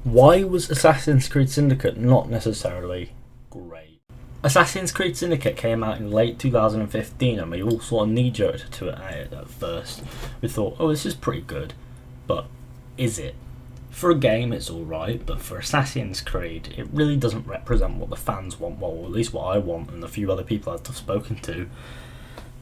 Why was Assassin's Creed Syndicate not necessarily great? Assassin's Creed Syndicate came out in late 2015 and we all sort of knee-jerked to it at first. We thought, oh, this is pretty good, but is it? For a game it's alright, but for Assassin's Creed it really doesn't represent what the fans want, well at least what I want and a few other people I've spoken to.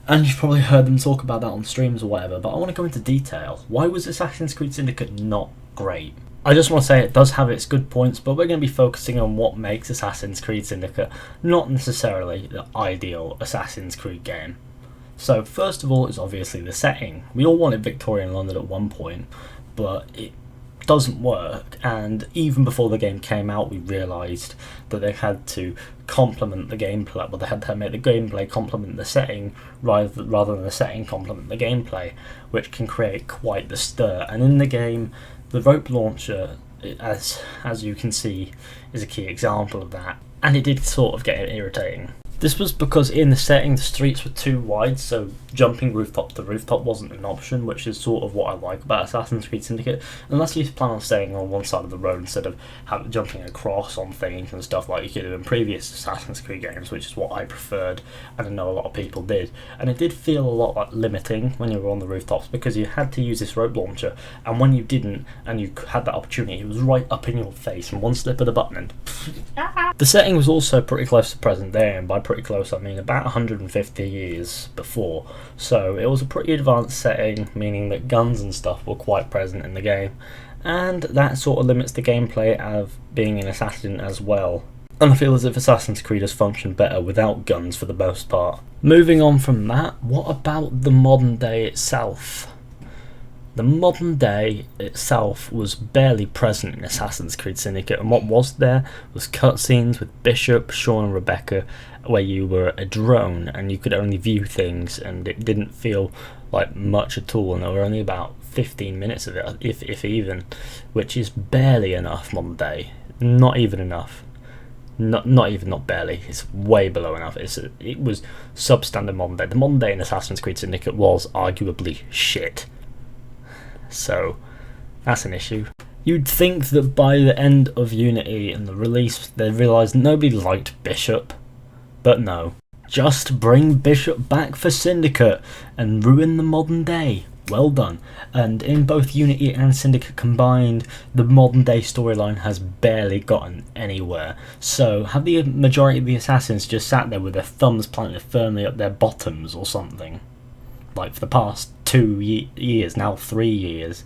And you've probably heard them talk about that on streams or whatever, but I want to go into detail. Why was Assassin's Creed Syndicate not great? I just want to say it does have its good points, but we're going to be focusing on what makes Assassin's Creed Syndicate not necessarily the ideal Assassin's Creed game. So first of all, it's obviously the setting. We all wanted Victorian London at one point, but it doesn't work, and even before the game came out we realised that they had to complement the gameplay, well they had to make the gameplay complement the setting rather than the setting complement the gameplay, which can create quite the stir. And in the game, the rope launcher, as you can see, is a key example of that, and it did sort of get irritating. This was because in the setting the streets were too wide, so jumping rooftop to rooftop wasn't an option, which is sort of what I like about Assassin's Creed Syndicate, unless you plan on staying on one side of the road instead of jumping across on things and stuff like you could do in previous Assassin's Creed games, which is what I preferred, and I know a lot of people did. And it did feel a lot like limiting when you were on the rooftops, because you had to use this rope launcher, and when you didn't, and you had that opportunity, it was right up in your face, and one slip of the button and the setting was also pretty close to present day, and by pretty close I mean about 150 years before, so it was a pretty advanced setting, meaning that guns and stuff were quite present in the game, and that sort of limits the gameplay of being an assassin as well. And I feel as if Assassin's Creed has functioned better without guns for the most part. Moving on from that, what about the modern day itself? The modern day itself was barely present in Assassin's Creed Syndicate, and what was there was cutscenes with Bishop, Sean and Rebecca, where you were a drone and you could only view things, and it didn't feel like much at all, and there were only about 15 minutes of it, if even, which is barely enough modern day. Not even enough. Not barely, it's way below enough. It was substandard modern day. The modern day in Assassin's Creed Syndicate was arguably shit. So that's an issue. You'd think that by the end of Unity and the release they realised nobody liked Bishop, but no. Just bring Bishop back for Syndicate and ruin the modern day. Well done. And in both Unity and Syndicate combined, the modern day storyline has barely gotten anywhere. So have the majority of the assassins just sat there with their thumbs planted firmly up their bottoms or something? Like for the past 2 years, now 3 years.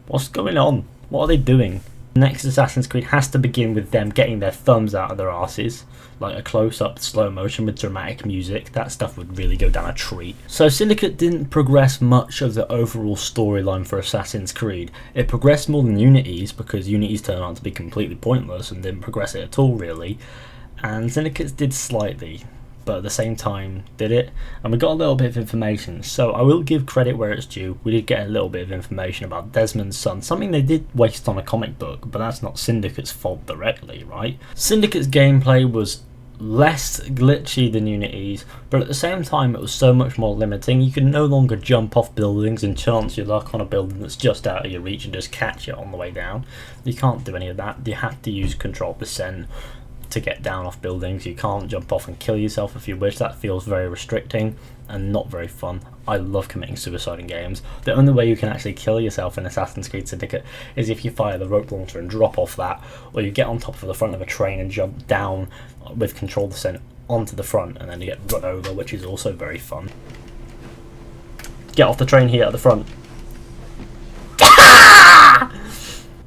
What's going on? What are they doing? Next Assassin's Creed has to begin with them getting their thumbs out of their asses, like a close-up slow motion with dramatic music. That stuff would really go down a treat. So Syndicate didn't progress much of the overall storyline for Assassin's Creed. It progressed more than Unity's, because Unity's turned out to be completely pointless and didn't progress it at all really, and Syndicate's did slightly, but at the same time did it, and we got a little bit of information, so I will give credit where it's due. We did get a little bit of information about Desmond's son, something they did waste on a comic book, but that's not Syndicate's fault directly, right? Syndicate's gameplay was less glitchy than Unity's, but at the same time it was so much more limiting. You can no longer jump off buildings and chance your luck on a building that's just out of your reach and just catch it on the way down. You can't do any of that. You have to use control percent to get down off buildings. You can't jump off and kill yourself if you wish. That feels very restricting and not very fun. I love committing suicide in games. The only way you can actually kill yourself in Assassin's Creed Syndicate is if you fire the rope launcher and drop off that, or you get on top of the front of a train and jump down with control descent onto the front, and then you get run over, which is also very fun. Get off the train here at the front.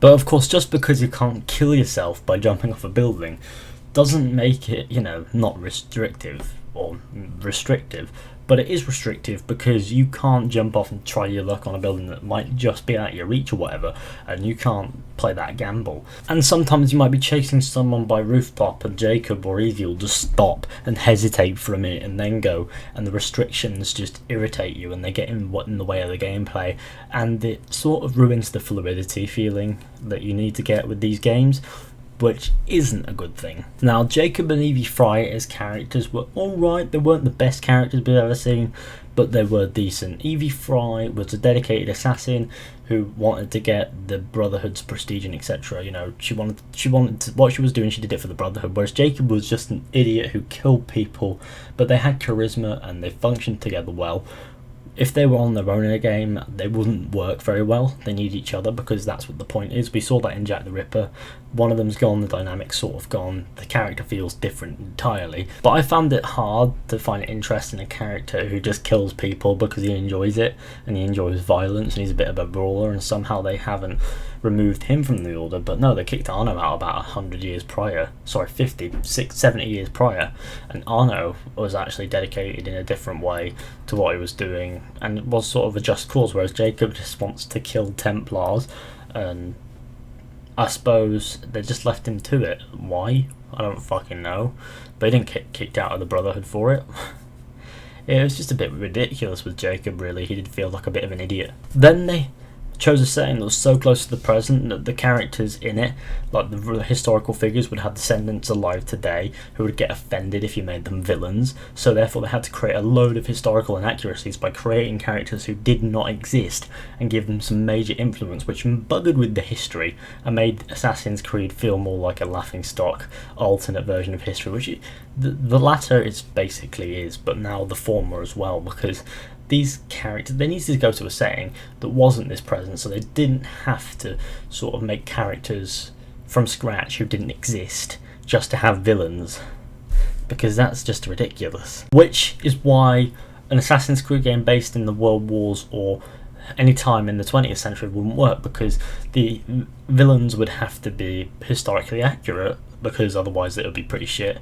But of course, just because you can't kill yourself by jumping off a building doesn't make it, not restrictive, or restrictive, but it is restrictive because you can't jump off and try your luck on a building that might just be out of your reach or whatever, and you can't play that gamble. And sometimes you might be chasing someone by rooftop and Jacob or Evie will just stop and hesitate for a minute and then go, and the restrictions just irritate you and they get in the way of the gameplay, and it sort of ruins the fluidity feeling that you need to get with these games. which isn't a good thing. Now, Jacob and Evie Fry as characters were alright. They weren't the best characters we've ever seen, but they were decent. Evie Fry was a dedicated assassin who wanted to get the Brotherhood's prestige and etc. You know, she wanted to, what she was doing, she did it for the Brotherhood, whereas Jacob was just an idiot who killed people, but they had charisma and they functioned together well. If they were on their own in a game, they wouldn't work very well. They need each other because that's what the point is. We saw that in Jack the Ripper. One of them's gone, the dynamic's sort of gone, the character feels different entirely. But I found it hard to find interest in a character who just kills people because he enjoys it, and he enjoys violence, and he's a bit of a brawler, and somehow they haven't removed him from the Order. But no, they kicked Arno out about 100 years prior, sorry, 50, 60, 70 years prior, and Arno was actually dedicated in a different way to what he was doing, and it was sort of a just cause, whereas Jacob just wants to kill Templars, and I suppose they just left him to it. Why? I don't fucking know. They didn't get kicked out of the Brotherhood for it. It was just a bit ridiculous with Jacob, really. He did feel like a bit of an idiot. Then they chose a setting that was so close to the present that the characters in it, like the historical figures, would have descendants alive today who would get offended if you made them villains. So therefore they had to create a load of historical inaccuracies by creating characters who did not exist and give them some major influence, which buggered with the history and made Assassin's Creed feel more like a laughingstock alternate version of history, which the latter is basically is, but now the former as well, because these characters, they needed to go to a setting that wasn't this present, so they didn't have to sort of make characters from scratch who didn't exist just to have villains, because that's just ridiculous. Which is why an Assassin's Creed game based in the World Wars or any time in the 20th century wouldn't work, because the villains would have to be historically accurate, because otherwise it would be pretty shit,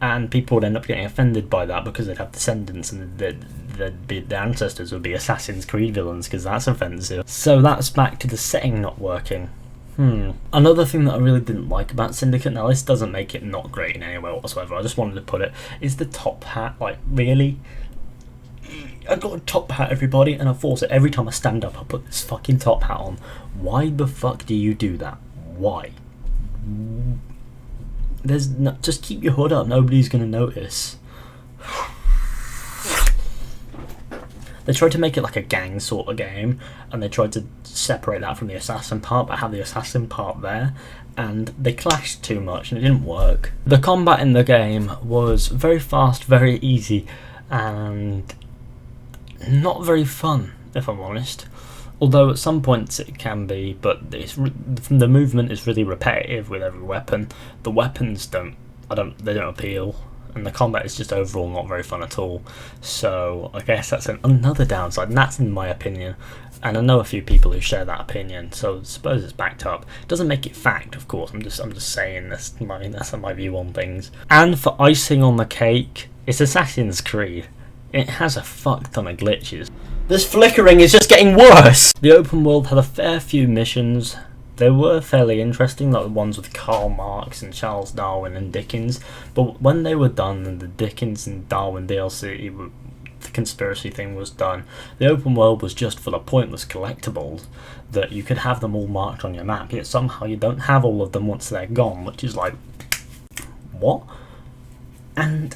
and people would end up getting offended by that because they'd have descendants and their ancestors would be Assassin's Creed villains, because that's offensive. So that's back to the setting not working. Another thing that I really didn't like about Syndicate, now this doesn't make it not great in any way whatsoever, I just wanted to put it, is the top hat. Like, really? I got a top hat, everybody, and I force it. Every time I stand up I put this fucking top hat on. Why the fuck do you do that? Why? There's no, just keep your hood up, nobody's gonna notice. They tried to make it like a gang sort of game, and they tried to separate that from the assassin part, but have the assassin part there, and they clashed too much and it didn't work. The combat in the game was very fast, very easy, and not very fun, if I'm honest. Although at some points it can be, but the movement is really repetitive with every weapon. The weapons don't appeal, and the combat is just overall not very fun at all. So I guess that's another downside, and that's in my opinion. And I know a few people who share that opinion, so I suppose it's backed up. It doesn't make it fact, of course. I'm just saying that's my view on things. And for icing on the cake, it's Assassin's Creed. It has a fuck ton of glitches. This flickering is just getting worse! The open world had a fair few missions. They were fairly interesting, like the ones with Karl Marx and Charles Darwin and Dickens, but when they were done and the Dickens and Darwin DLC, the conspiracy thing was done, the open world was just full of pointless collectibles that you could have them all marked on your map, yet somehow you don't have all of them once they're gone, which is like, what? And,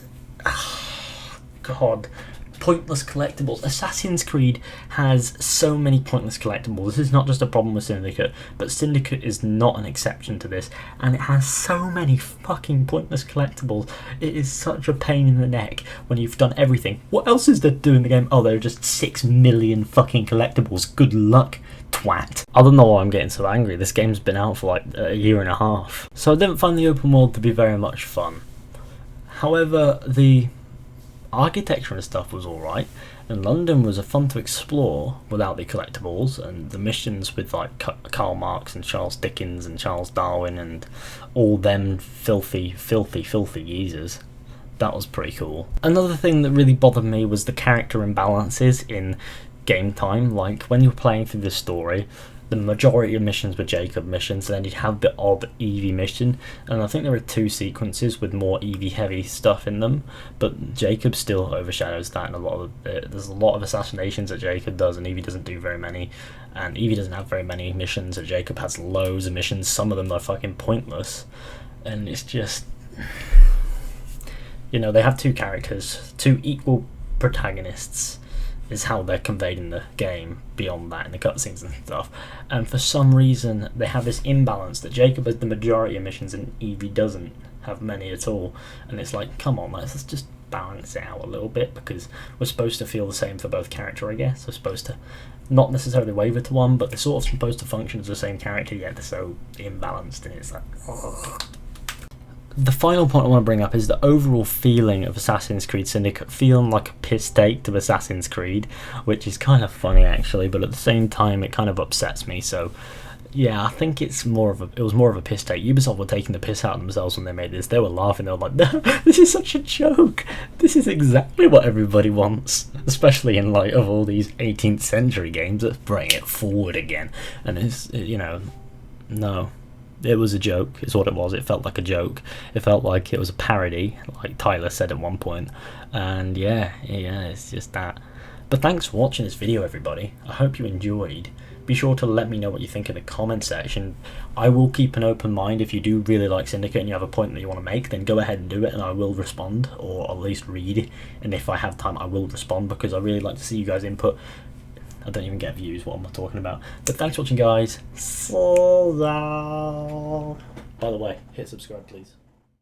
God, pointless collectibles. Assassin's Creed has so many pointless collectibles. This is not just a problem with Syndicate, but Syndicate is not an exception to this, and it has so many fucking pointless collectibles. It is such a pain in the neck when you've done everything. What else is there to do in the game? Oh, there are just 6 million fucking collectibles. Good luck, twat. I don't know why I'm getting so angry. This game's been out for like a year and a half. So I didn't find the open world to be very much fun. However, the architecture and stuff was alright, and London was fun to explore without the collectibles, and the missions with like Karl Marx and Charles Dickens and Charles Darwin and all them filthy geezers. That was pretty cool. Another thing that really bothered me was the character imbalances in game time. Like when you're playing through the story, the majority of missions were Jacob missions, and then you'd have the odd Evie mission, and I think there are 2 sequences with more Evie heavy stuff in them, but Jacob still overshadows that, and there's a lot of assassinations that Jacob does and Evie doesn't do very many, and Evie doesn't have very many missions and Jacob has loads of missions. Some of them are fucking pointless, and it's just, you know, they have two characters, two equal protagonists is how they're conveyed in the game, beyond that in the cutscenes and stuff, and for some reason they have this imbalance that Jacob has the majority of missions and Evie doesn't have many at all, and it's like, come on, let's just balance it out a little bit, because we're supposed to feel the same for both character, I guess. We're supposed to not necessarily waver to one, but they're sort of supposed to function as the same character, yet they're so imbalanced, and it's like, oh. The final point I want to bring up is the overall feeling of Assassin's Creed Syndicate feeling like a piss take to Assassin's Creed, which is kind of funny actually, but at the same time it kind of upsets me. So yeah, I think it was more of a piss take. Ubisoft were taking the piss out of themselves when they made this. They were laughing. They were like, no, this is such a joke. This is exactly what everybody wants, especially in light of all these 18th century games that bring it forward again. And it's, you know, no. It was a joke, is what it was. It felt like a joke. It felt like it was a parody, like Tyler said at one point. And yeah, it's just that. But thanks for watching this video, everybody. I hope you enjoyed. Be sure to let me know what you think in the comment section. I will keep an open mind. If you do really like Syndicate and you have a point that you want to make, then go ahead and do it and I will respond, or at least read. And if I have time, I will respond, because I really like to see you guys' input. I don't even get views, what am I talking about? But thanks for watching, guys. By the way, hit subscribe, please.